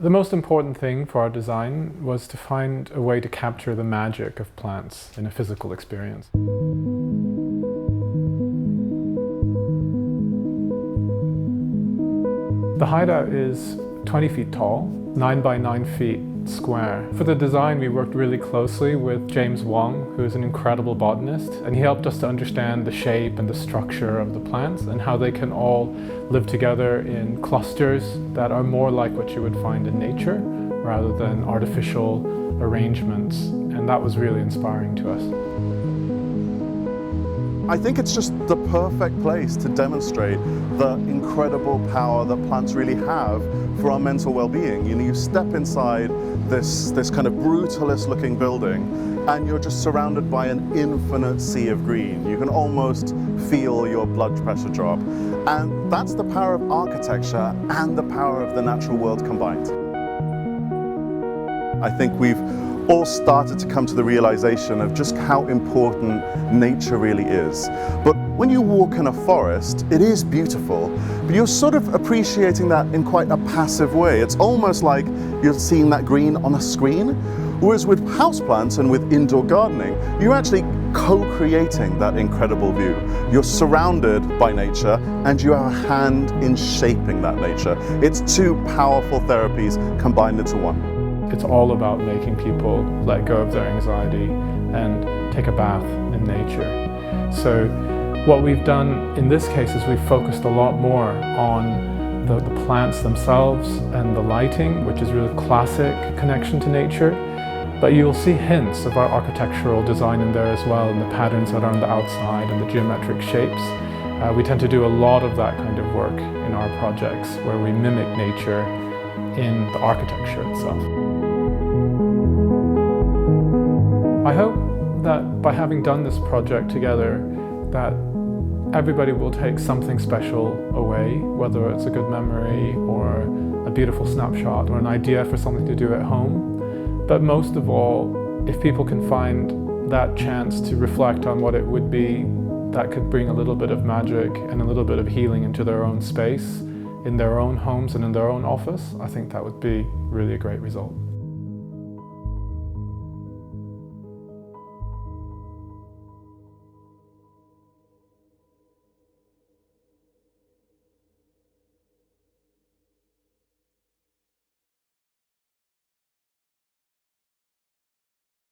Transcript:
The most important thing for our design was to find a way to capture the magic of plants in a physical experience. The hideout is 20 feet tall, 9 by 9 feet square. For the design, we worked really closely with James Wong, who is an incredible botanist, and he helped us to understand the shape and the structure of the plants and how they can all live together in clusters that are more like what you would find in nature rather than artificial arrangements, and that was really inspiring to us. I think it's just the perfect place to demonstrate the incredible power that plants really have for our mental well-being. You know, you step inside this kind of brutalist looking building and you're just surrounded by an infinite sea of green. You can almost feel your blood pressure drop. And that's the power of architecture and the power of the natural world combined. I think we've all started to come to the realization of just how important nature really is. But when you walk in a forest, it is beautiful, but you're sort of appreciating that in quite a passive way. It's almost like you're seeing that green on a screen, whereas with houseplants and with indoor gardening, you're actually co-creating that incredible view. You're surrounded by nature and you have a hand in shaping that nature. It's two powerful therapies combined into one. It's all about making people let go of their anxiety and take a bath in nature. So what we've done in this case is we've focused a lot more on the plants themselves and the lighting, which is really classic connection to nature. But you'll see hints of our architectural design in there as well, and the patterns that are on the outside and the geometric shapes. We tend to do a lot of that kind of work in our projects where we mimic nature in the architecture itself. I hope that by having done this project together, that everybody will take something special away, whether it's a good memory or a beautiful snapshot or an idea for something to do at home. But most of all, if people can find that chance to reflect on what it would be that could bring a little bit of magic and a little bit of healing into their own space, in their own homes and in their own office, I think that would be really a great result.